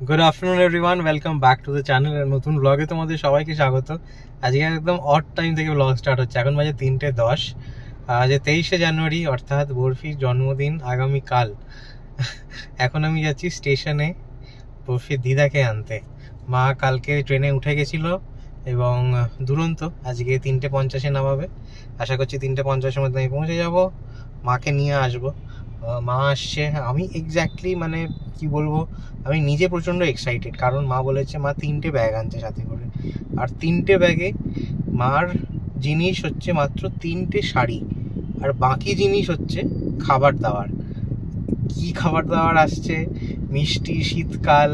Good afternoon everyone, welcome back to the channel. নতুন ব্লগে তোমাদের সবাইকে স্বাগত। আজকে একদম অড টাইম থেকে ব্লগ স্টার্ট হচ্ছে। এখন বাজে 3:10। আজ 23শে জানুয়ারি, অর্থাৎ বরফির জন্মদিন আগামীকাল। এখন আমি যাচ্ছি স্টেশনে বরফির দিদাকে আনতে। মা কালকে ট্রেনে উঠে গেছিলো এবং দুরন্ত আজকে 3:50-এ নামাবে। আশা করছি 3:50-এর মধ্যে আমি পৌঁছে যাব, মাকে নিয়ে আসবো। মা আসছে, আমি এক্স্যাক্টলি মানে কি বলবো, আমি নিজে প্রচণ্ড এক্সাইটেড, কারণ মা বলেছে মা 3টে ব্যাগ আনছে সাথে করে। আর 3টে ব্যাগে মার জিনিস হচ্ছে মাত্র 3টে শাড়ি, আর বাকি জিনিস হচ্ছে খাবার দাবার। কি খাবার দাবার আসছে, মিষ্টি, শীতকাল,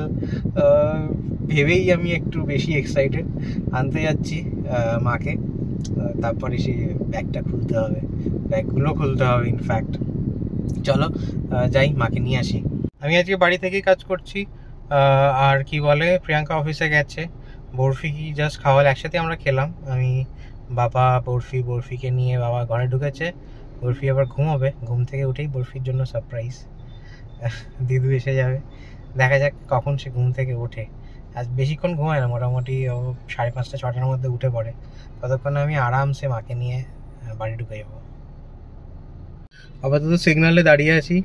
ভেবেই আমি একটু বেশি এক্সাইটেড। আনতে যাচ্ছি মাকে, তারপরে সে ব্যাগটা খুলতে হবে, ব্যাগগুলো খুলতে হবে ইনফ্যাক্ট। চলো যাই, মাকে নিয়ে আসি। আমি আজকে বাড়ি থেকেই কাজ করছি। আর কি বলে, প্রিয়াঙ্কা অফিসে গেছে, বরফি কি জাস্ট খাওয়াল, একসাথে আমরা খেলাম। আমি, বাবা, বরফিকে নিয়ে বাবা ঘরে ঢুকেছে। বরফি আবার ঘুমোবে, ঘুম থেকে উঠেই বরফির জন্য সারপ্রাইজ, দিদু এসে যাবে। দেখা যাক কখন সে ঘুম থেকে ওঠে। আজ বেশিক্ষণ ঘুমায় না, মোটামুটি ও 5:30 6টার মধ্যে উঠে পড়ে। ততক্ষণে আমি আরামসে মাকে নিয়ে বাড়ি ঢুকে যাবো। আপাতত সিগনালে দাঁড়িয়ে আছি,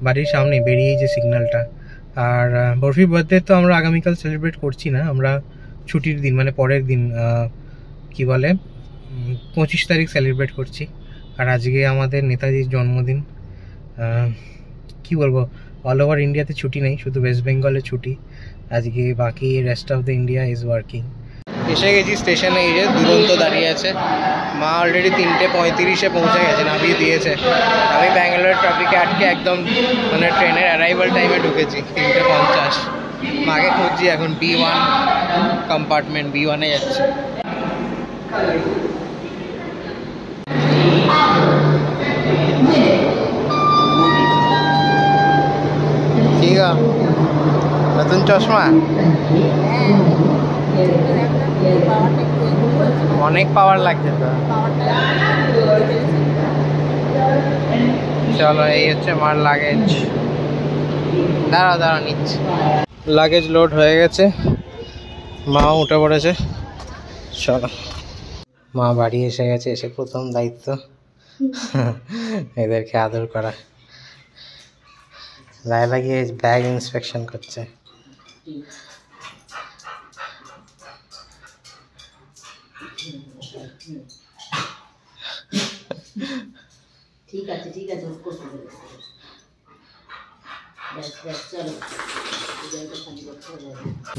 বাড়ির সামনে বেরিয়েই যে সিগন্যালটা। আর বরফির বার্থডে তো আমরা আগামীকাল সেলিব্রেট করছি না, আমরা ছুটির দিন মানে পরের দিন কি বলে 25 তারিখ সেলিব্রেট করছি। আর আজকে আমাদের নেতাজির জন্মদিন। কি বলবো, অল ওভার ইন্ডিয়াতে ছুটি নেই, শুধু ওয়েস্ট বেঙ্গলে ছুটি আজকে, বাকি rest of the India is working. এসে গেছি স্টেশনে, এই যে দুরন্ত দাঁড়িয়ে আছে। মা অলরেডি 3:35-এ পৌঁছে গেছে, নামিয়ে দিয়েছে। আমি ব্যাঙ্গালোর ট্রাফিকে আটকে একদম মানে ট্রেনের অ্যারাইভাল টাইমে ঢুকেছি 3:50। মাকে খুঁজছি এখন, B1 কম্পার্টমেন্ট, B1-এ যাচ্ছি। ঠিক আছে, নতুন চশমা, অনেক পাওয়ার লাগছে তো। চলো, এই হচ্ছে মার লাগেজ। দাঁড়া নিচ্ছি। লাগেজ লোড হয়ে গেছে, মাও উঠে পড়েছে। চলো, মা বাড়ি এসে গেছে। এসে প্রথম দায়িত্ব এদেরকে আদর করা। লাইলা গিয়ে ব্যাগ ইন্সপেকশন করছে। ঠিক আছে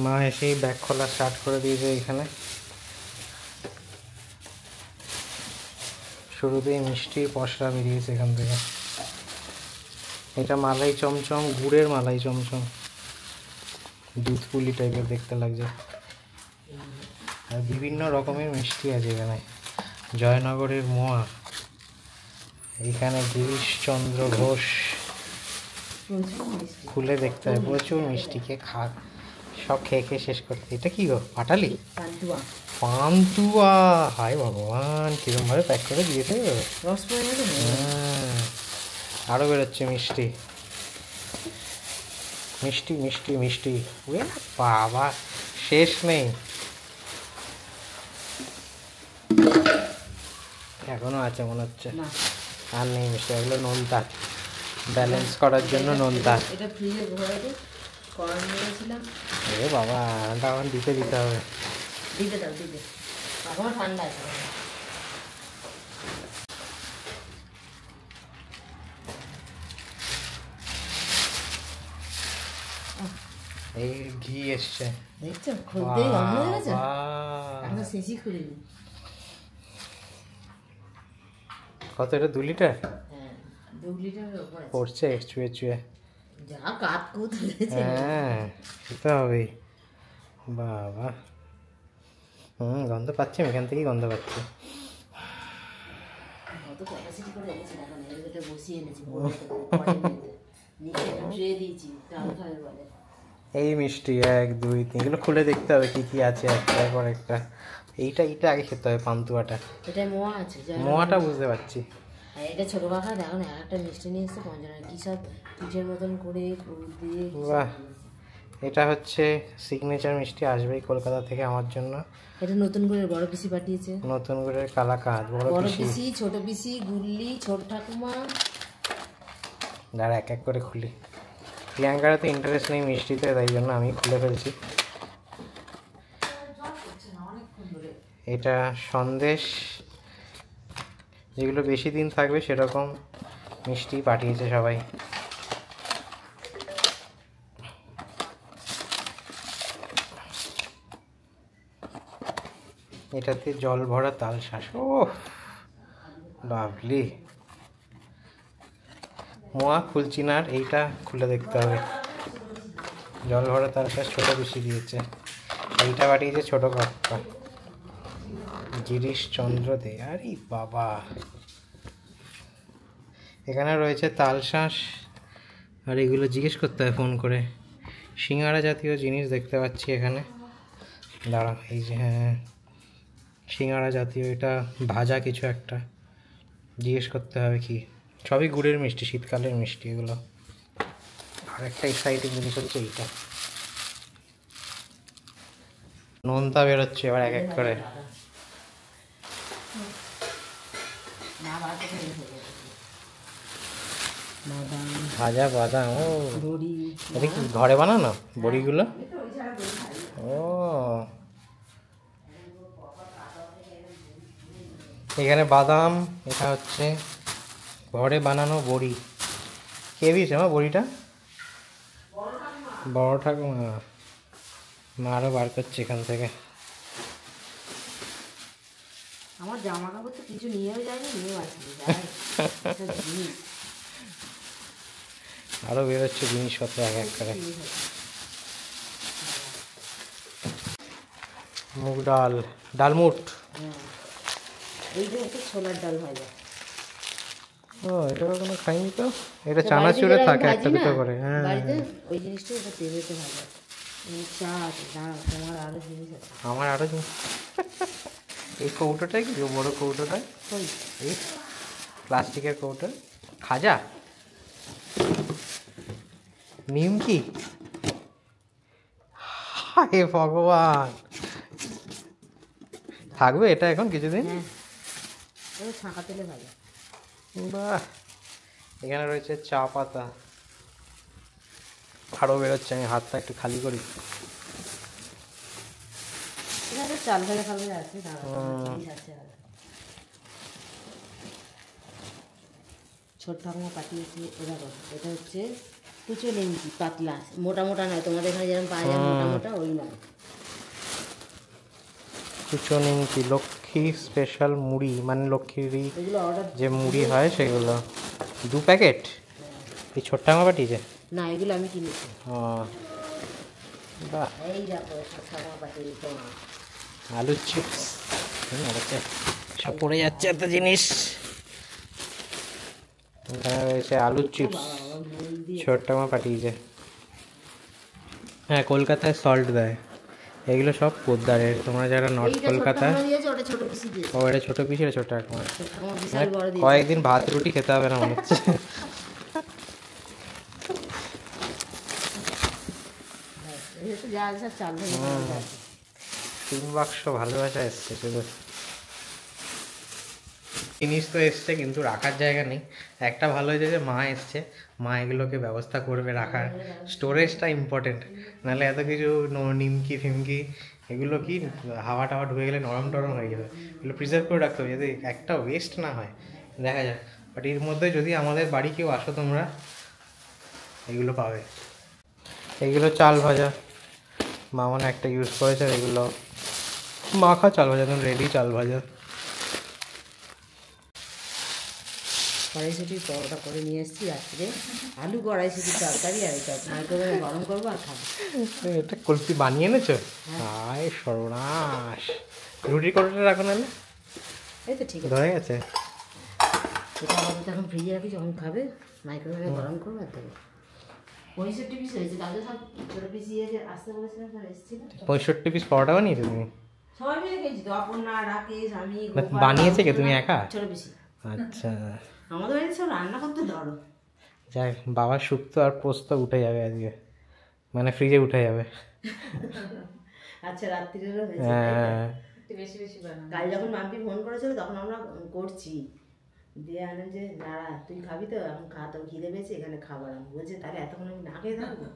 মা এসেই ব্যাগ খোলা স্টার্ট করে দিয়েছে। এখানে শুরুতেই মিষ্টি পসরা বেরিয়েছে এখান থেকে। এটা মালাই চমচম, গুড়ের মালাই চমচম, দুধ পুলি টাইপের দেখতে লাগছে। আর বিভিন্ন রকমের মিষ্টি আছে এখানে। জয়নগরের মোয়া, এখানে গিরিশচন্দ্র ঘোষ, খুলে দেখতে হয়, প্রচুর মিষ্টি। সব খেয়ে শেষ করতে। এটা কি গো, পাটালি? পান্তুয়া। হায় ভগবান, কিরম ভাবে প্যাক করে দিয়েছে। আরো বেরোচ্ছে মিষ্টি, মিষ্টি মিষ্টি মিষ্টি। বাবা, শেষ নেই, এখনো আছে মনে হচ্ছে। আর নেই মিষ্টি, এগুলো নোনতা, ব্যালেন্স করার জন্য নোনতা। এ বাবা, তখন দিতে হবে। ঠান্ডা আছে। এই ঘি এসছে, দেখছো? খুলতেই গন্ধ হয়ে গেছে। আমরা শেষই খুলিনি। কত এটা? 2 লিটার? হ্যাঁ, 2 লিটার পড়ছে চুয়ে চুয়ে। যা কাট কুত হয়েছে। হ্যাঁ, সেটা হবেই। বাবা, গন্ধ পাচ্ছি, এখান থেকেই গন্ধ পাচ্ছি। কত ক্যাপাসিটি করে রেখেছি, এখন এর ভিতরে বসিয়ে এনেছি, নিচে ট্রে দিয়েছি, ডাল খাবে বলে। এই মিষ্টি 1 2 3, এগুলো খুলে দেখতে হবে কি কি আছে একটার পর একটা। এইটা আগে খেতে হবে, পান্তুয়াটা। এটা মোয়া আছে, মোয়াটা বুঝতে পারছি। আর এটা ছোট কাকা দেখো না, একটা মিষ্টি নিয়ে এসছে পঞ্চনা, কি সব পিঠের মতন করে দিয়ে। বাহ, এটা হচ্ছে সিগনেচার মিষ্টি, আসবেই কলকাতা থেকে আমার জন্য। এটা নতুন করে বড় পিসি পাঠিয়েছে, নতুন করে কালাকাঁদ। বড় পিসি, ছোট পিসি, গুল্লি, ছোট ঠাকুমা। দাঁড়া এক এক করে খুলি। প্রিয়াঙ্কার তো ইন্টারেস্ট নেই মিষ্টিতে, তাই জন্য আমি খুলে ফেলছি। এটা সন্দেশ, যেগুলো বেশি দিন থাকবে সেরকম মিষ্টি পাঠিয়েছে সবাই। এটাতে জল ভরা তালশাঁস, ও লাভলি। মোয়া খুলচিনার, এইটা খুলে দেখতে হবে। জল ভরা তালশাঁস ছোট বেশি দিয়েছে। এইটা পাঠিয়েছে ছোট কাকা গিরিশ চন্দ্র দে। আরে বাবা, এখানে রয়েছে তালশাঁস, আর এগুলো জিজ্ঞেস করতে হয় ফোন করে। সিঙ্গারা জাতীয় জিনিস দেখতে পাচ্ছি এখানে। দাঁড়া, এই যে হ্যাঁ সিঙ্গারা জাতীয়, এটা ভাজা কিছু একটা, জিজ্ঞেস করতে হবে কি। সবই গুড়ের মিষ্টি, শীতকালের মিষ্টি এগুলো। আর একটা এক্সাইটিং জিনিস হচ্ছে এইটা, নোনতা বেরোচ্ছে এবার এক এক করে। ভাজা বাদাম, ও এটা কি ঘরে বানানো বড়িগুলো? ও এখানে বাদাম, এটা হচ্ছে ঘরে বানানো বড়ি। কে দিয়েছে মা বড়িটা? বড় ঠাকুমা। মা আরও বার করছে এখান থেকে। আমার জামা কাপড় তো কিছু নিয়েও যায়নি, নিয়েও আসেনি। আরও বেরোচ্ছে জিনিসপত্র এক এক করে। মুগ ডাল, ডালমুট। এইটা হচ্ছে ছোলার ডাল ভাজা। ও এটা কখনো খাইনি তো। এটা চানাচুরে থাকে একটা দুটো করে। হ্যাঁ ওই জিনিসটা এটা তেলেতে ভাজা। তোমার আরো জিনিস আছে। আমার আরো জিনিস। এই কৌটোটাই কি বড় কৌটোটা? এই প্লাস্টিকের কৌটো। খাজা, নিমকি। হায় ভগবান, থাকবে এটা এখন কিছুদিন? ছাঁকা তেলে ভাজা। বাহ, এখানে রয়েছে চা পাতা, আরও বেরোচ্ছে। আমি হাতটা একটু খালি করি। চাল ভাজা খাবে আছে। ছোট ঠাকুমা পাঠিয়েছে। এটা হচ্ছে কুচো নিমকি, পাতলা, মোটা মোটা নয়। তোমাদের এখানে যেরকম পাওয়া যায় মোটা মোটা, ওই নয়। কুচো নিমকি, লক্ষ্মী স্পেশাল মুড়ি, মানে লক্ষ্মীর যে মুড়ি হয় সেগুলো। 2 প্যাকেট। এই ছোট্ট ঠাকুমা পাঠিয়েছে? না, এগুলো আমি কিনেছি। ও বাহ, এই দেখো ছোট ঠাকুমা পাঠিয়েছে। আলুর চিপস সব পড়ে যাচ্ছে এত জিনিস। এখানে রয়েছে আলুর চিপস, ছোট ঠাকুমা পাঠিয়েছে। হ্যাঁ, কলকাতায় সল্ট দেয়। এগুলো সব পোদ্দারের। তোমরা যারা নর্থ কলকাতায়, ও এটা ছোটো পিস, এটা ছোটো ঠাকুমা। কয়েকদিন ভাত রুটি খেতে হবে না মনে হচ্ছে। 3 বাক্স ভালোবাসা এসছে শুধু। জিনিস তো এসছে কিন্তু রাখার জায়গা নেই। একটা ভালো হয়েছে যে মা এসছে, মা এগুলোকে ব্যবস্থা করবে রাখার। স্টোরেজটা ইম্পর্টেন্ট, নাহলে এত কিছু নিমকি ফিমকি এগুলো কি হাওয়া টাওয়া ঢুকে গেলে নরম টরম হয়ে যাবে। এগুলো প্রিজার্ভ করে রাখতে হবে যাতে একটা ওয়েস্ট না হয়। দেখা যাক, বাট এর মধ্যে যদি আমাদের বাড়ি কেউ আসো তোমরা এগুলো পাবে। এগুলো চাল ভাজা, মা মনে একটা ইউজ করেছে। এগুলো মাখা চাল ভাজা, একদম রেডি চাল ভাজা। কড়াইশুঁটি পরোটা করে নিয়ে এসেছি রাত্রে। আলু কড়াইশুঁটির তরকারি, আর এটা মাইক্রোওয়েভে গরম করবো আর খাবো। এটা কুলফি বানিয়ে এনেছো? হায় সর্বনাশ। রুটির কড়াইটা রাখো নাহলে। এই তো ঠিক আছে, ধরে গেছে। এটা আপাতত এখন ফ্রিজে রাখি, যখন খাবে মাইক্রোওয়েভে গরম করবো আর দেবো। 65 পিস হয়েছে, তাদের সব ছোটো পিস আসতে বলেছিলাম, স্যার এসেছিল। 65 পিস পরোটা বানিয়েছো তুমি? সবাই মিলে খেয়েছি তো, অপর্ণা, রাকেশ, আমি। বানিয়েছে কে, তুমি একা? ছোটো পিসি। আচ্ছা, আমাদের বাড়িতে সব রান্না করতে ধরো। যাই, বাবার শুক্তো আর পোস্ত উঠে যাবে আজকে। মানে ফ্রিজে উঠে যাবে। আচ্ছা রাত্রিরেরও হয়েছে। হ্যাঁ বেশি বেশি বানানো। কাল যখন মাম্পি ফোন করেছিল তখন আমরা করছি, দিয়ে আনেন যে দাঁড়া তুই খাবি তো, এখন খা, তো খিদে পেয়েছে এখানে খাবার। আমি বলছি তাহলে এতক্ষণ আমি না খেয়ে থাকবো।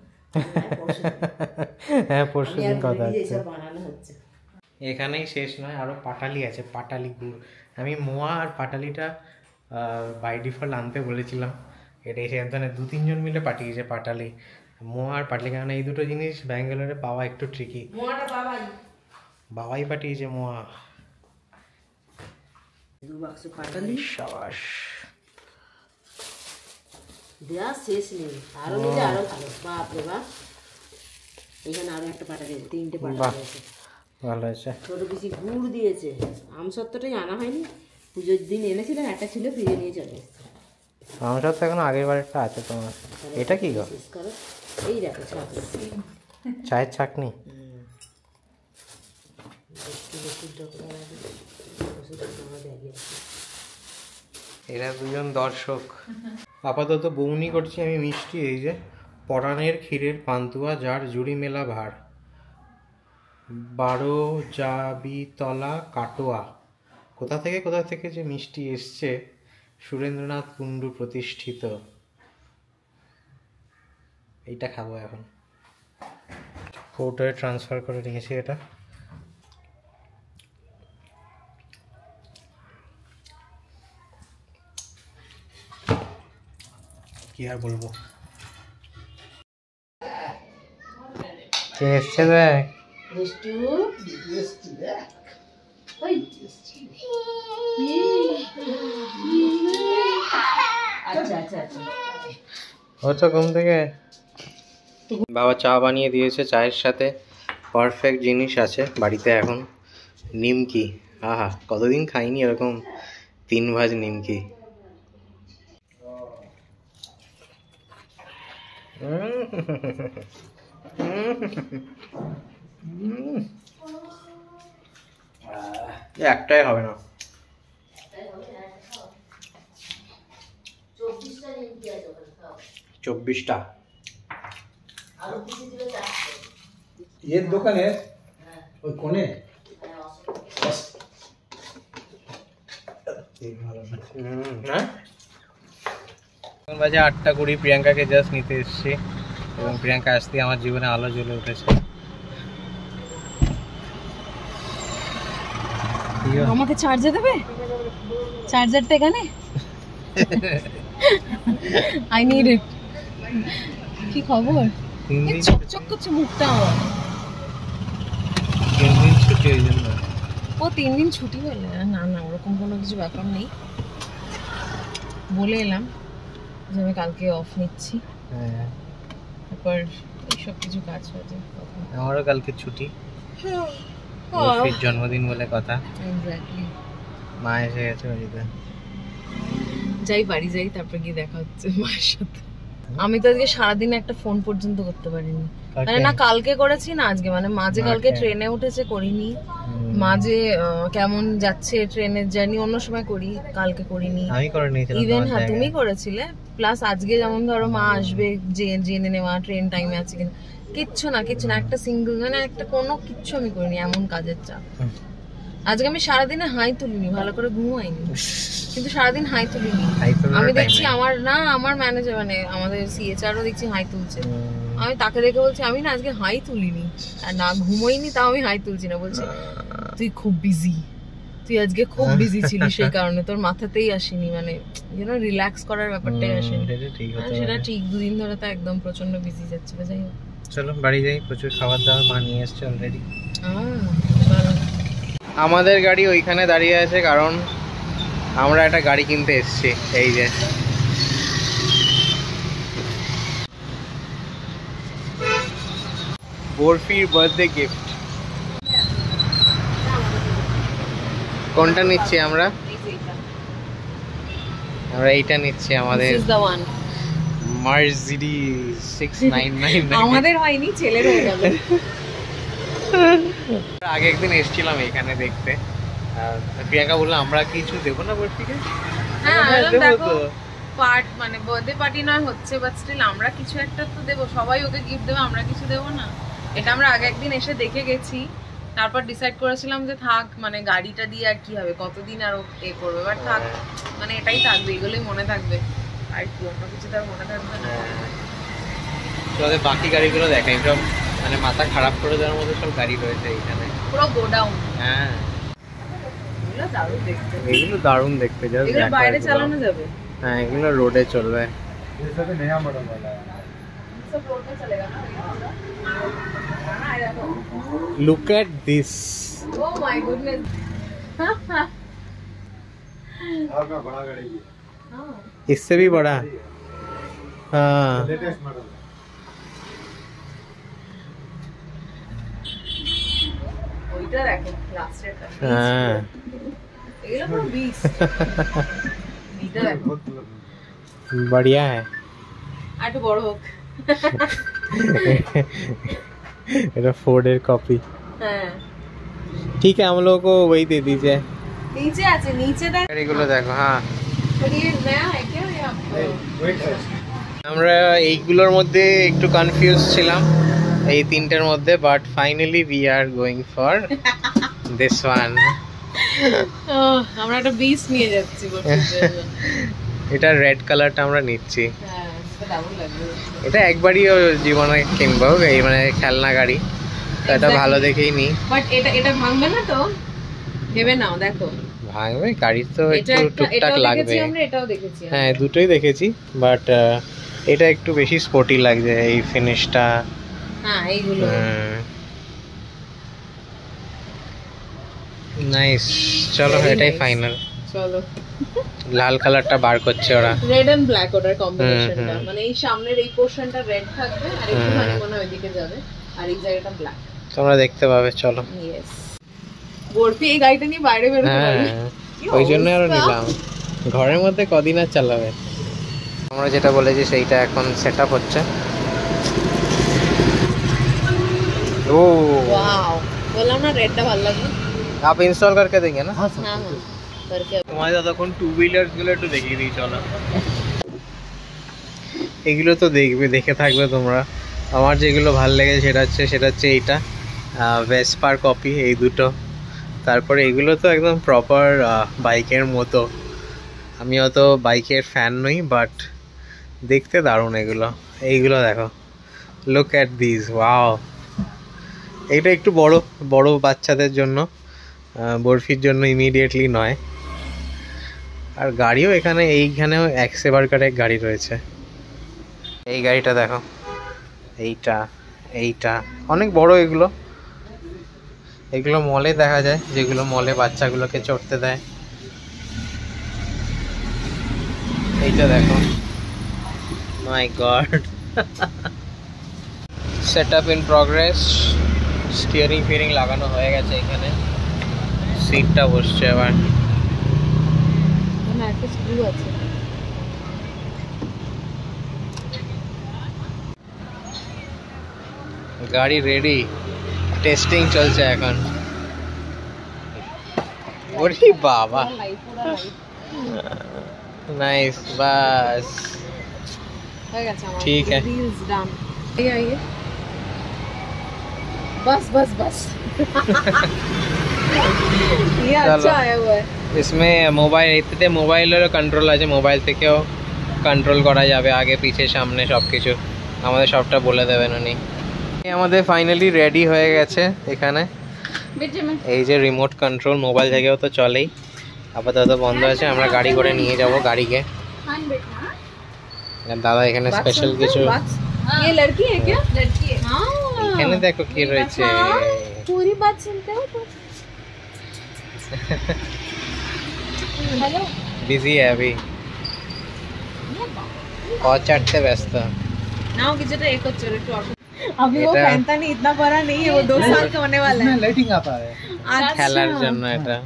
হ্যাঁ পরশু দিন কথা এইসব বানানো হচ্ছে। এখানেই শেষ নয়, আরও পাটালি আছে, পাটালি গুড়। আমি মোয়া আর পাটালিটা বাই ডিফল্ট আনতে বলেছিলাম, এটা এসে একজনে 2-3 জন মিলে পাঠিয়েছে পাটালি, মোয়া আর পাটালি। কারণ এই দুটো জিনিস ব্যাঙ্গালোরে পাওয়া একটু ট্রিকি। মোয়াটা বাবাই পাঠিয়েছে মোয়া। 2 বাক্স পাটালি, সাবাস। দেওয়া শেষ নেই, আরো নিলে আরো ভালো। বাপ রে বাপ, এখানে আরো একটা পাটালি, 3টে পাটালি আছে। ভালো আছে। ছোট পিসি গুড় দিয়েছে, আমসত্ত্বটাই আনা হয়নি, পুজোর দিন এনেছিলাম, একটা ছিল ফ্রিজে নিয়ে চলে এসেছে। আমসত্ত্ব এখন আগের বারেরটা আছে তোমার। এটা কি গো? শেষ করো। এই দেখো চায়ের ছাকনি। এরা দুজন দর্শক। আপাতত বউনি করছি আমি মিষ্টি, এই যে পরাণের ক্ষীরের পান্তুয়া, যার জুড়ি মেলা ভার, 12 জাবিতলা কাটোয়া। কোথা থেকে যে মিষ্টি এসছে, সুরেন্দ্রনাথ কুণ্ডু প্রতিষ্ঠিত। এইটা খাবো এখন। ফোটোয় ট্রান্সফার করে নিয়েছি এটা। কি আর বলবো। কে এসছে দেখ। ওটা ঘুম থেকে বাবা চা বানিয়ে দিয়েছে, চায়ের সাথে পারফেক্ট জিনিস আছে বাড়িতে এখন, নিমকি। আহা, কতদিন খাইনি এরকম 3 ভাজ নিমকি। একটাই হবে না, 24টা। এর দোকানে ওই কোণে বাজে 8:20। প্রিয়াঙ্কাকে জাস্ট নিতে এসেছি এবং প্রিয়াঙ্কা আসতে আমার জীবনে আলো জ্বলে উঠেছে। আমাকে চার্জার দেবে? চার্জারটা এখানে, আই নিড ইট। কি খবর? চকচক করছে মুখটা আমার। 3 দিন ছুটি, ওই জন্য। ও 3 দিন ছুটি বলে? না না, ওরকম কোনো কিছু ব্যাপার নেই, বলে এলাম যে আমি কালকে অফ নিচ্ছি। হ্যাঁ, তারপর এইসব কিছু কাজ হয়েছে। আমারও কালকে ছুটি, জন্মদিন বলে কথা। এক্স্যাক্টলি। মা এসে গেছে বাড়িতে, যাই বাড়ি যাই, তারপর গিয়ে দেখা হচ্ছে মায়ের সাথে। আমি তো আজকে সারাদিন একটা ফোন পর্যন্ত করতে পারিনি, মানে না কালকে করেছি না আজকে, মানে মাঝে কালকে ট্রেনে উঠেছে করিনি, মাঝে কেমন যাচ্ছে ট্রেনের জার্নি অন্য সময় করি, কালকে করিনি। আমি করে নিয়েছিলাম ইভেন হ্যাঁ তুমি করেছিলে, প্লাস আজকে যেমন ধরো মা আসবে, জেনে নেওয়া ট্রেন টাইমে আছে কিনা, কিচ্ছু না একটা সিঙ্গেল, মানে একটা কোনো কিচ্ছু আমি করিনি, এমন কাজের চাপ। আজকে আমি সারাদিনে হাই তুলিনি, ভালো করে ঘুমাইনি, কিন্তু সারাদিন হাই তুলিনি। আমি দেখছি আমার ম্যানেজার, মানে আমাদের সিএচআরও দেখছি হাই তুলছে। আমি তাকে দেখে বলছি আমি না আজকে হাই তুলিনি, আর না ঘুমোইনি, তাও আমি হাই তুলছি না। বলছি তুই খুব বিজি, তুই আজকে খুব বিজি ছিলি, সেই কারণে তোর মাথাতেই আসেনি, মানে রিল্যাক্স করার ব্যাপারটাই আসেনি। সেটা ঠিক, 2 দিন ধরে তো একদম প্রচন্ড বিজি যাচ্ছে। যাই হোক, চলো বাড়ি যাই, প্রচুর খাবার দাবার মা নিয়ে এসছে অলরেডি। চলো। আমাদের গাড়ি ওইখানে দাঁড়িয়ে আছে, কারণ আমরা একটা গাড়ি কিনতে এসেছি। এই যে বরফির বার্থডে গিফট। কোনটা নিচ্ছি আমরা? এইটা নিচ্ছি, আমাদের মার্সিডিজ 699। আমাদের হয়নি, ছেলের হয়ে গেল। আগে একদিন এসেছিলাম এখানে দেখতে, প্রিয়াঙ্কা বললো আমরা কিছু দেবো না বরফিকে। পার্ট মানে বার্থডে পার্টি নয় হচ্ছে, বাট স্টিল আমরা কিছু একটা তো দেবো, সবাই ওকে গিফট দেবো, আমরা কিছু দেবো না? এটা আমরা আগে একদিন এসে দেখে গেছি, তারপর ডিসাইড করেছিলাম যে থাক, মানে গাড়িটা দিয়ে আর কি হবে, কতদিন আর ও এ করবে, বাট থাক, মানে এটাই থাকবে, এগুলোই মনে থাকবে আর কি, অন্য কিছু তার মনে থাকবে না। তোদের বাকি গাড়িগুলো দেখাই, সব মানে মাথা খারাপ করে দেওয়ার মতো সব গাড়ি রয়েছে এখানে, পুরো গোডাউন। হ্যাঁ এগুলো দারুণ দেখতে, এগুলো দারুণ দেখতে, জাস্ট এগুলো বাইরে চালানো যাবে। হ্যাঁ এগুলো রোডে চলবে। ये सब नया मॉडल वाला है। सब रोड पे चलेगा ना? Look at this, Oh my goodness. आपका बड़ा गाड़ी है, इससे भी बड़ा, हाँ लेटेस्ट मॉडल है। ওইটা দেখো লাস্টেরটা, हाँ এগুলো পুরো বিস্ট। এটা দেখো बढ़िया है। আর একটু বড় হোক। এটা ফোর্ডের কপি। হ্যাঁ ठीक है, हम लोगों को वही दे दीजिए। নিচে আছে, নিচে দেখ। গাড়িগুলো দেখো, হ্যাঁ पर ये नया है क्या ये आपको? वेट है। আমরা এইগুলোর মধ্যে একটু কনফিউজ ছিলাম এই তিনটের মধ্যে, but finally we are going for this one. আমরা একটা বিস নিয়ে যাচ্ছি বলতে। এটা রেড কালারটা আমরা নিচ্ছি। হ্যাঁ এটা দারুণ লাগবে। এটা একবারই জীবনে কিনবো, এই মানে খেলনা গাড়ি, তো এটা ভালো দেখেই নি। বাট এটা ভাঙবে না তো? ভেবে নাও, দেখো ভাঙবে, গাড়ি তো এটা একটু টুকটাক লাগবে। আমরা এটাও দেখেছি। হ্যাঁ দুটোই দেখেছি, বাট এটা একটু বেশি স্পোর্টি লাগছে এই ফিনিশটা। হ্যাঁ এইগুলো নাইস, চলো Very এটাই nice. ফাইনাল। চলো, লাল কালারটা বার করছে ওরা, রেড এন্ড ব্ল্যাক ওটার কম্বিনেশনটা, হুম। মানে এই সামনের এই পোরশনটা রেড থাকবে আর একটু মানে মনে হয় ওইদিকে যাবে, আর এই জায়গাটা ব্ল্যাক। তোমরা দেখতে পাবে, চলো। ইয়েস, বরফি এই গাড়িটা নিয়ে বাইরে বের হতে পারবে। হ্যাঁ ওই জন্য আরো নিলাম, ঘরের মধ্যে কদিন আর চালাবে। আমরা যেটা বলেছি সেইটা এখন সেট আপ হচ্ছে। ও ওয়াও, বললাম না রেডটা ভালো লাগবে। आप इंस्टॉल करके देंगे ना? हाँ सब হ্যাঁ হ্যাঁ করকে। তোমাদের ততক্ষণ টু হুইলার্স গুলো একটু দেখিয়ে দিই, চলো। এগুলো তো দেখবে, দেখে থাকবে তোমরা। আমার যেগুলো ভালো লেগেছে সেটা হচ্ছে এইটা ভেসপার কপি, এই দুটো। তারপরে এগুলো তো একদম প্রপার বাইকের মতো। আমি অত বাইকের ফ্যান নই, বাট দেখতে দারুণ এগুলো। এইগুলো দেখো, লুক অ্যাট দিস, ওয়াও। এইটা একটু বড় বাচ্চাদের জন্য, বরফির জন্য ইমিডিয়েটলি নয়। আর গাড়িও এইখানেও এক্সেভারকারের গাড়ি রয়েছে। এই গাড়িটা দেখো, এইটা অনেক বড়। এগুলো মলে দেখা যায়, যেগুলো মলে বাচ্চাগুলোকে চড়তে দেয়। এইটা দেখো, my god. Set up in progress. Steering ফিয়ারিং লাগানো হয়ে গেছে, এখানে সিটটা বসছে এবার। না একটা স্ক্রু আছে। গাড়ি রেডি, টেস্টিং চলছে এখন। ওরে বাবা, नाइस, बस ठीक है। डन। आइए बस बस बस। ये अच्छा आया हुआ है। इसमें मोबाइल इतने मोबाइल कंट्रोल আছে, মোবাইল থেকেও কন্ট্রোল করা যাবে, আগে পিছে সামনে সবকিছু। আমাদের সবটা বলে দেবেন উনি। আমাদের ফাইনালি রেডি হয়ে গেছে এখানে। এই যে রিমোট কন্ট্রোল, মোবাইল থেকেও তো চলেই, আপাতত বন্ধ আছে। আমরা গাড়ি করে নিয়ে যাব গাড়িকে। দাদা এখানে স্পেশাল কিছু, ये लड़की है क्या? लड़की है। हाँ এখানে দেখো কি রয়েছে। पूरी बात सुनते हो तो। हेलो, बिजी है अभी, और चढ़ते व्यस्त। नाउ किचन एक और चलो तो अभी वो पहनता नहीं, इतना बड़ा नहीं है वो, 2 साल का होने वाला है। लाइटिंग आता है। খেলার জন্য এটা,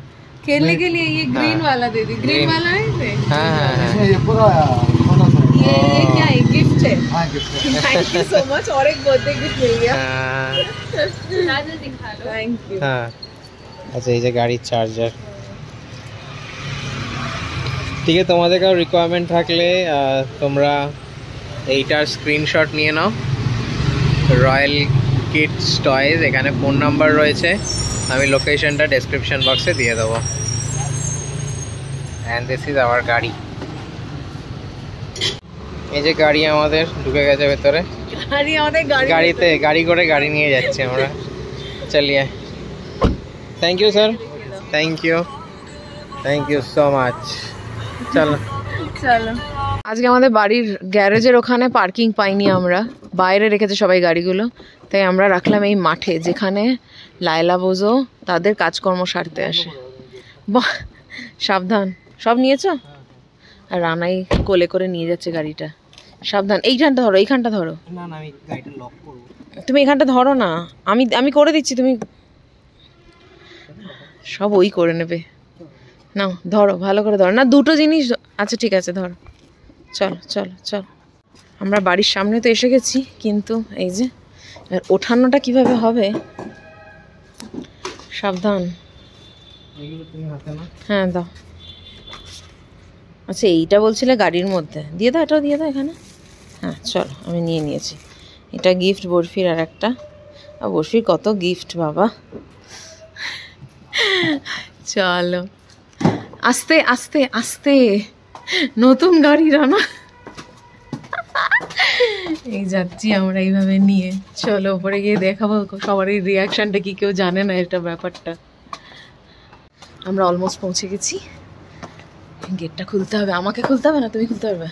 खेलने के लिए ये ग्रीन वाला दे दी। ग्रीन वाला है इसे। हाँ हाँ हाँ। इसमें ये पूरा सोना सा है। ये क्या है? गिफ्ट है। हाँ गिफ्ट है। Thank you so much. और एक बर्थडे गिफ्ट मिल गया। हाँ, चार्जर दिखा दो। Thank you. हाँ। अच्छा, ये गाड़ी चार्जर। ঠিক আছে, তোমাদের কারো রিকোয়ারমেন্ট থাকলে তোমরা এইটার স্ক্রিনশট নিয়ে নাও। রয়্যাল কিডস টয়েজ, এখানে ফোন নাম্বার রয়েছে, আমি লোকেশনটা ডেসক্রিপশন বক্সে দিয়ে দেবো। অ্যান্ড দিস ইজ আওয়ার গাড়ি। এই যে গাড়ি আমাদের ঢুকে গেছে ভেতরে, গাড়িতে গাড়ি করে গাড়ি নিয়ে যাচ্ছি আমরা। চলিয়ে, thank you sir, thank you so much. চলো চলো। আজকে আমাদের বাড়ির গ্যারেজের ওখানে পার্কিং পাইনি আমরা, বাইরে রেখেছে সবাই গাড়িগুলো, তাই আমরা রাখলাম এই মাঠে, যেখানে লায়লা বোঝো তাদের কাজকর্ম সারতে আসে। বাহ, সাবধান, সব নিয়েছো? আর রানাই কোলে করে নিয়ে যাচ্ছে গাড়িটা। সাবধান, এইখানটা ধরো, এইখানটা ধরো। না না, আমি গাড়িটা লক করব। তুমি এখানটা ধরো না, আমি করে দিচ্ছি, তুমি সব ওই করে নেবে। নাও ধরো, ভালো করে ধরো। না, দুটো জিনিস, আচ্ছা ঠিক আছে ধরো। চলো চলো চলো, আমরা বাড়ির সামনে তো এসে গেছি, কিন্তু এই যে এবার ওঠানোটা কিভাবে হবে, সাবধান। এগুলো তুমি হাতে না। হ্যাঁ দাও। আচ্ছা এইটা বলছিলে গাড়ির মধ্যে, দিয়ে দাও, এটাও দিয়ে দাও এখানে। হ্যাঁ চলো, আমি নিয়ে নিয়েছি। এটা গিফট বরফির, আর একটা বরফির কত গিফট বাবা। চলো, আস্তে আস্তে আস্তে, নতুন গাড়ি রানা। এই যাচ্ছি আমরা এইভাবে নিয়ে। চলো ওপরে গিয়ে দেখাবো সবারই রিয়াকশনটা কি, কেউ জানে না এটা ব্যাপারটা। আমরা অলমোস্ট পৌঁছে গেছি। গেটটা খুলতে হবে, আমাকে খুলতে হবে না, তুমি খুলতে পারবে?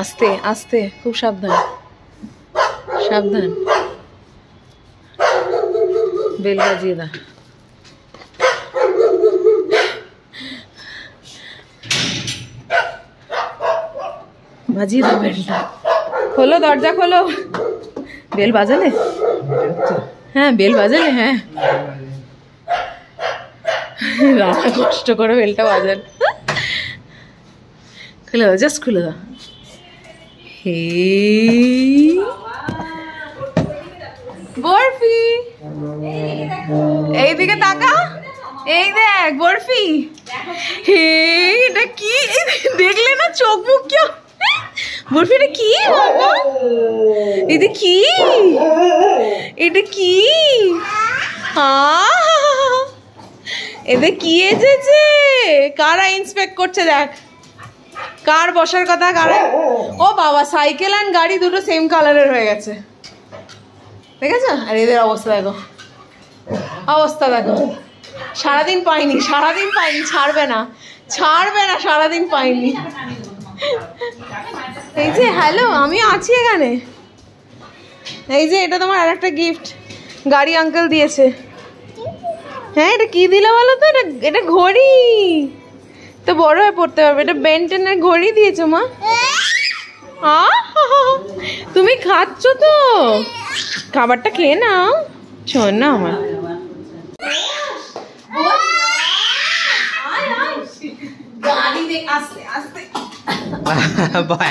আস্তে আস্তে, খুব সাবধান সাবধান। বেল বাজিয়ে দা। বাজিয়ে দাও বেলটা। খোলো, দরজা খোলো। বেল বাজালে? হ্যাঁ বেল বাজালে, হ্যাঁ। রানা কষ্ট করে বেলটা বাজান। খুলে দাও, জাস্ট খুলে দাও। হে বরফি, এইদিকে তাকা, এই দেখ বরফি। হে এটা কি দেখলে না, চোখ মুখ কি বরফি, এটা কি বাবা? এটা কি, এটা কি? এদের কি এসেছে? কারা ইন্সপেক্ট করছে দেখ, কার বসার কথা, কারা। ও বাবা, সাইকেল আর গাড়ি দুটো সেম কালারের হয়ে গেছে, ঠিক আছে? আর এদের অবস্থা দেখো, অবস্থা দেখো। সারাদিন পাইনি, সারাদিন পাইনি, ছাড়বে না ছাড়বে না, সারাদিন পাইনি। এই যে হ্যালো, আমি আছি এখানে। এই যে এটা তোমার আর একটা গিফট, গাড়ি আঙ্কেল দিয়েছে। হ্যাঁ এটা কি দিলে বলো তো? এটা ঘড়ি, তো বড় হয়ে পড়তে পারবে। এটা বেন্টেনের ঘড়ি দিয়েছো মা। তুমি খাচ্ছ তো, খাবারটা খেয়ে নাও, শোন না আমার।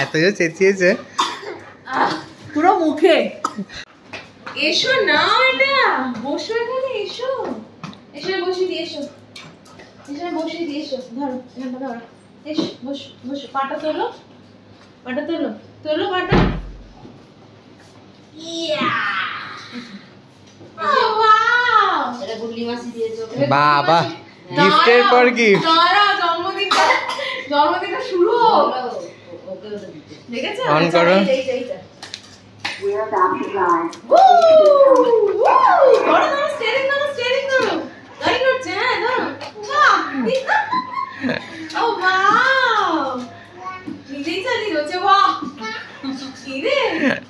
এত চেঁচিয়েছে পুরো মুখে। এসো না, এটা বসো এখানে, এসো এসে বসিয়ে দিয়ে এসো, এসে বসিয়ে দিয়ে এসো। ধরো এখানটা ধরো, এসো বসো বসো। পাটা তোলো, পাটা তোলো, তোলো পাটা। বাবা, গিফটের পর গিফট। জন্মদিনটা শুরু হোক, দেখেছো? অন করো।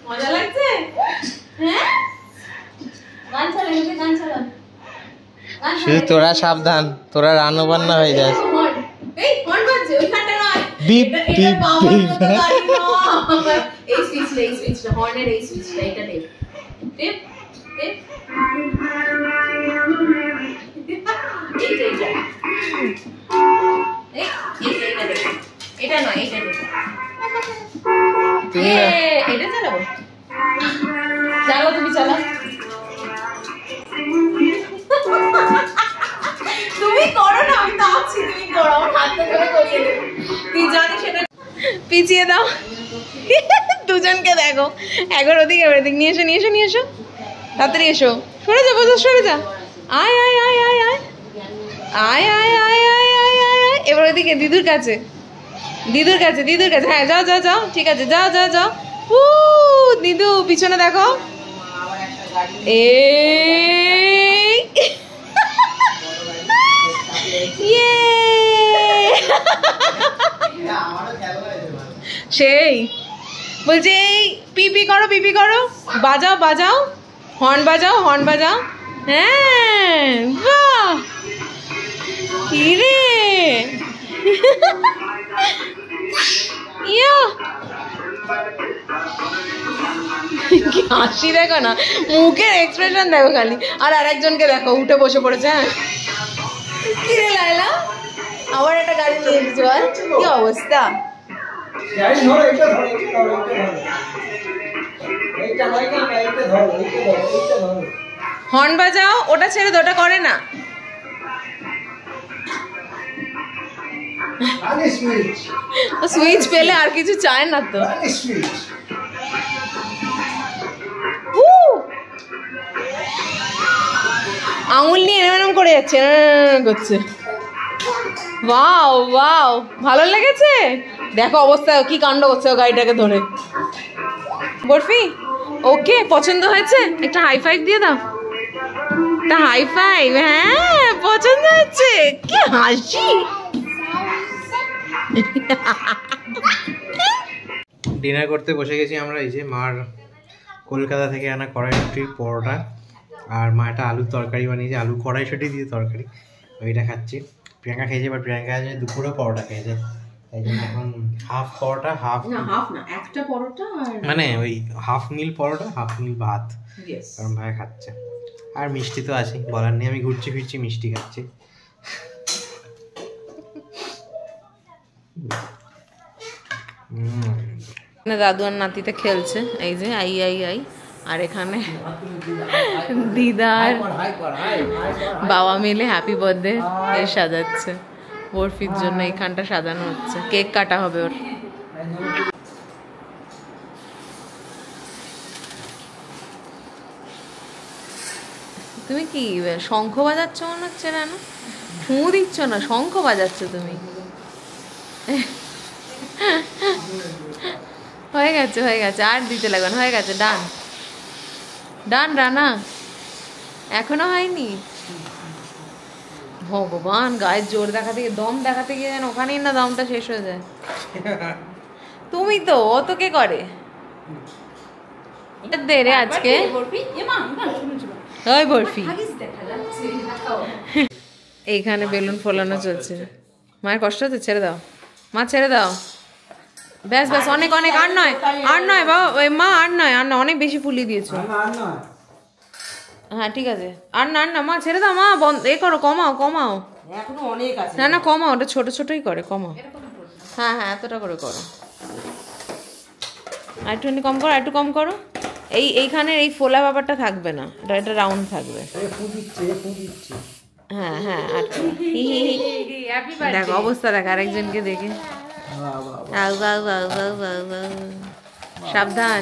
মজা লাগছে? হ্যাঁ, গান চালা, গান চালা। শুধু তোরা সাবধান, তোরা রান্না বান্না হয়ে যাস। Beep beep beep. এই সুইচটা, এই সুইচটা, হর্নের এই সুইচটা, এটা টিপ টিপ টিপ। এটা নয়, এটা টিপ। এটা চালাবো, চালাও তুমি, চালাও। তুমি পিছিয়ে দাও দুজনকে দেখো একবার ওদিকে ওদিক নিয়ে এসো নিয়ে এসো নিয়ে এসো তাড়াতাড়ি এসো সরে যা বসে সরে যা আয় আয় আয় আয় আয় আয় আয় আয় আয় আয় আয় এবার ওদিকে দিদুর কাছে হ্যাঁ যাও যাও যাও ঠিক আছে যাও যাও যাও দিদু পিছনে দেখো এই সেই বলছে এই পিপি করো বাজাও হর্ন বাজাও হ্যাঁ বাহ কি রে কি হাসি দেখো না মুখের এক্সপ্রেশন দেখো খালি আর আরেকজনকে দেখো উঠে বসে পড়েছে হ্যাঁ কি রে লাইলা আবার একটা গাড়ি নিয়ে এসেছে বল কি অবস্থা হর্ন বাজাও ওটা ছেড়ে ওটা করে না সুইচ পেলে আর কিছু চায় না তো আঙুল নিয়ে এরম করে যাচ্ছে করছে ওয়াও ওয়াও ভালো লেগেছে দেখো অবস্থা কি কাণ্ড করছে ও গাড়িটাকে ধরে বরফি ওকে পছন্দ হয়েছে একটা হাই ফাইভ দিয়ে দাও একটা হাই ফাইভ হ্যাঁ পছন্দ হচ্ছে কি হাসি ডিনার করতে বসে গেছি আমরা এই যে মার কলকাতা থেকে আনা কড়াইশুটির পরোটা আর মা একটা আলুর তরকারি বানিয়েছে আলু কড়াইশুটি দিয়ে তরকারি ওইটা খাচ্ছি প্রিয়াঙ্কা খেয়েছে এবার প্রিয়াঙ্কা আছে দুপুরে পরোটা খেয়েছে তাই জন্য এখন হাফ পরোটা হাফ না একটা পরোটা মানে ওই হাফ মিল পরোটা হাফ মিল ভাত কারণ ভাই খাচ্ছে আর মিষ্টি তো আছে বলার নেই আমি ঘুরছি ফিরছি মিষ্টি খাচ্ছি দাদু আর নাতিতে খেলছে এই যে আই আই আই আর এখানে দিদার বাবা মিলে হ্যাপি বার্থডে সাজাচ্ছে বরফির জন্য এইখানটা সাজানো হচ্ছে কেক কাটা হবে ওর তুমি কি শঙ্খ বাজাচ্ছ মনে হচ্ছে না ফু দিচ্ছ না শঙ্খ বাজাচ্ছ তুমি হয়ে গেছে আর দিতে লাগবে হয়ে গেছে ডান রানা এখনো হয়নি ভগবান গায়ের জোর দেখাতে গিয়ে দম দেখাতে গিয়ে যেন ওখানেই না দমটা শেষ হয়ে যায় তুমি তো ও তো কে করে দে রে আজকে ওই বরফি এইখানে বেলুন ফোলানো চলছে মায়ের কষ্ট হচ্ছে ছেড়ে দাও মা ছেড়ে দাও ব্যাস অনেক আর নয় বাবা ওই মা আর নয় অনেক বেশি ফুলিয়ে দিয়েছো হ্যাঁ ঠিক আছে আর না মা ছেড়ে দাও মা এ করো কমাও এখনো অনেক আছে না কমাও ওটা ছোটই করে কমাও হ্যাঁ এতটা করে করো আর একটুখানি কম করো একটু কম করো এইখানের এই ফোলা ব্যাপারটা থাকবে না এটা রাউন্ড থাকবে হ্যাঁ আর দেখো অবস্থা দেখ আরেকজনকে দেখে সাবধান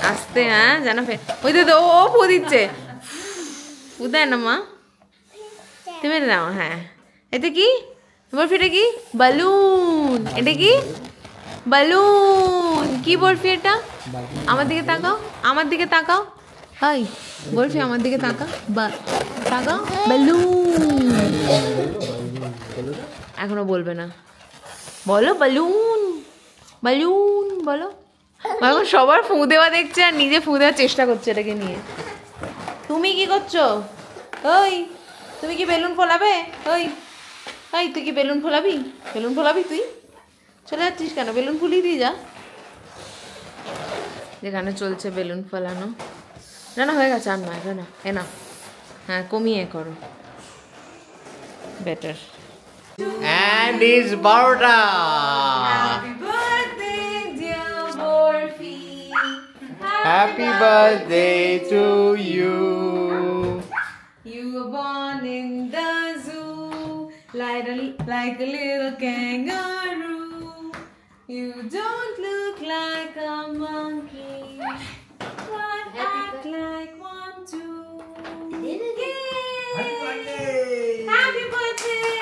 আস্তে হ্যাঁ জানা ওই তো ও ফু দিচ্ছে ফু দেয় না মা তুমি নাও হ্যাঁ এটা কি বরফিটা কি বালুন এটা কি বালুন কি বরফি এটা আমার দিকে তাকাও হাই বরফি আমার দিকে তাকাও বালুন এখনো বলবে না বলো বালুন বলো এখন সবার ফু দেওয়া দেখছে আর নিজে ফু দেওয়ার চেষ্টা করছে এটাকে নিয়ে তুমি কি করছো ওই তুমি কি বেলুন ফোলাবে ওই তুই কি বেলুন ফোলাবি তুই চলে যাচ্ছিস কেন বেলুন ফুলিয়ে দিয়ে যা যেখানে চলছে বেলুন ফোলানো না হয়ে গেছে আর নয় না না হ্যাঁ কমিয়ে করো better And it's Baroda. Happy birthday, dear Borfi. Happy birthday to you. You were born in the zoo, like a little kangaroo. You don't look like a monkey, but act like one too. Yay! Happy birthday!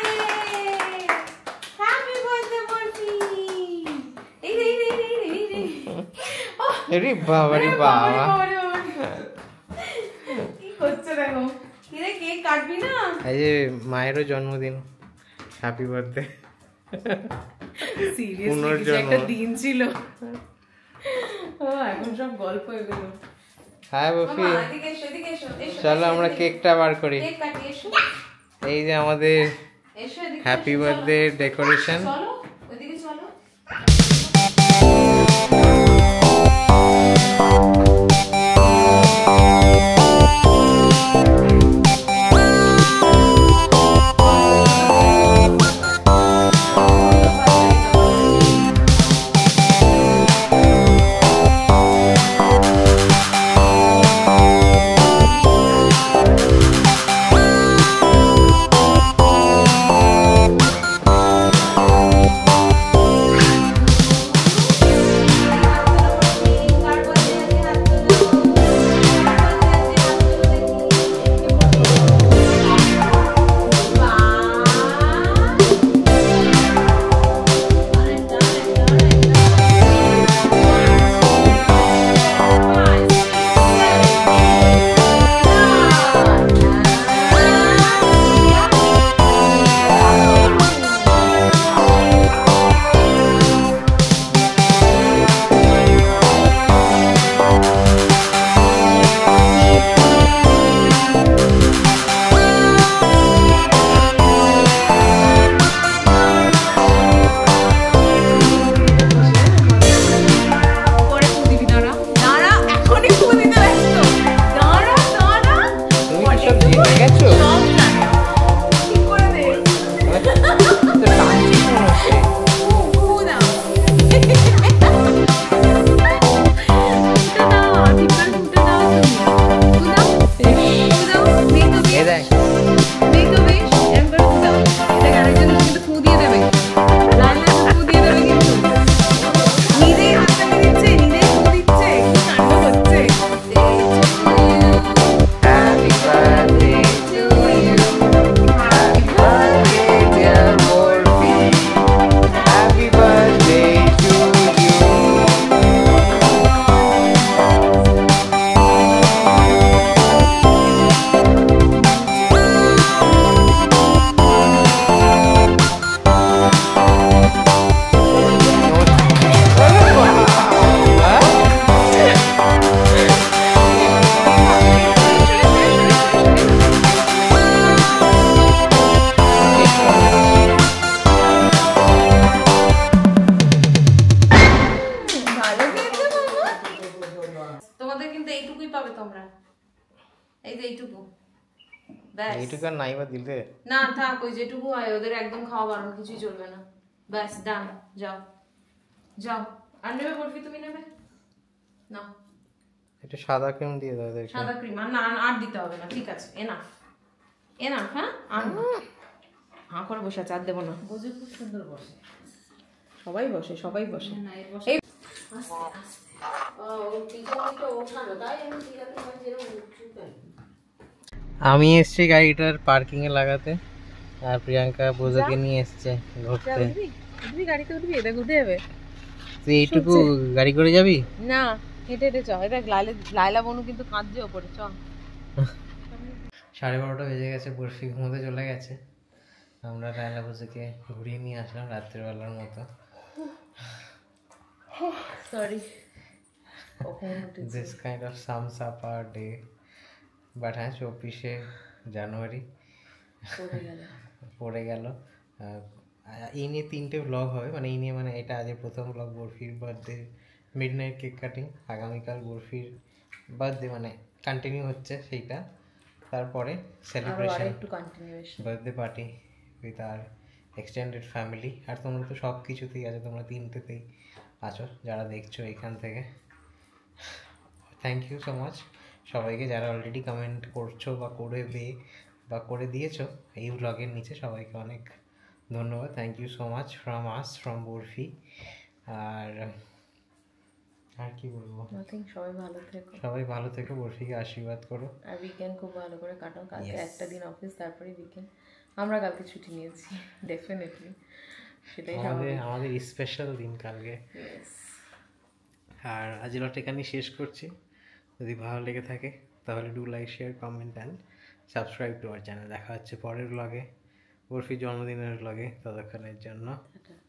Happy birthday, Murphy! আরে বাবা রে বাবা, কি করছো দেখো? কিরে cake কাটবি না? এই যে মায়েরও জন্মদিন, হ্যাপি বার্থডে। সিরিয়াসলি একটা দিন ছিল। এখন সব গল্প হয়ে গেল। হ্যাঁ বফি, এদিকে এসো, এদিকে এসো, এসো। চলো আমরা কেকটা বার করি। কেক কাটি, এসো। এই যে আমাদের এসো এদিকে। হ্যাপি এসো, বার্থডে ডেকোরেশন। চলো ওইদিকে চলো। এইটুকু আর নাই বা দিলে না থাক, ওই যেটুকু হয় ওদের একদম খাওয়া বারণ, কিছুই চলবে না। ব্যাস ডান, যাও যাও। আর নেবে বরফি? তুমি নেবে না? একটু সাদা ক্রিম দিয়ে দাও দেখি। সাদা ক্রিম আর না, আর দিতে হবে না, ঠিক আছে, এনাফ এনাফ। হ্যাঁ আর হাঁ করে বসে আছে, আর দেবো না। বুঝে খুব সুন্দর বসে, সবাই বসে, সবাই বসে। না এর বসে ওঠানো, তাই আমি জিজ্ঞাসা করি যেরকম উঠুন। আমি এসছি গাড়িটার পার্কিং এ লাগাতে, আর প্রিয়াঙ্কা বোঝাকে নিয়ে এসছে ঘুরতে। উঠবি গাড়িতে? উঠবি? এটা ঘুরতে যাবে? তুই এইটুকু গাড়ি করে যাবি? না, হেঁটে হেঁটে চ। দেখ লাইলা বনু কিন্তু কাঁদছে ওপরে, চ। 12:30 বেজে গেছে, বরফি ঘুমোতে চলে গেছে। আমরা লাইলা বোঝাকে ঘুরিয়ে নিয়ে আসলাম রাত্রিবেলার মতো। Sorry, this kind of sums up our day. But হ্যাঁ, 24শে জানুয়ারি পড়ে গেল। এই নিয়ে 3টে ব্লগ হবে, মানে এই নিয়ে, মানে এটা আজ প্রথম ব্লগ। বরফির বার্থডে মিডনাইট কেক কাটিং, আগামীকাল বরফির বার্থডে, মানে কন্টিনিউ হচ্ছে সেইটা। তারপরে celebration, birthday party with our extended family. আর তোমরা তো সব কিছুতেই আছো, তোমরা 3টেতেই আছো যারা দেখছো এখান থেকে। থ্যাংক ইউ সো মাচ সবাইকে যারা অলরেডি কমেন্ট করছো বা করে দিয়েছো এই ব্লগের নিচে, সবাইকে অনেক ধন্যবাদ। Thank you so much from us, from Barfi. আর আর কি বলবো, নাথিং, সবাই ভালো থেকো। সবাই ভালো থেকো, বর্ফিকে আশীর্বাদ করো। আর উইকেন্ড খুব ভালো করে কাটাও। কালকে Yes. একটা দিন অফিস, তারপরে উইকেন্ড। আমরা কালকে ছুটি নিয়েছি ডেফিনেটলি, সেটাই আমাদের স্পেশাল দিন কালকে। Yes. আর আজ ব্লগটা এখানেই শেষ করছি। যদি ভালো লেগে থাকে তাহলে do like, share, comment and subscribe to our channel. দেখা হচ্ছে পরের ব্লগে, বরফির জন্মদিনের ব্লগে। ততক্ষণের জন্য টাটা।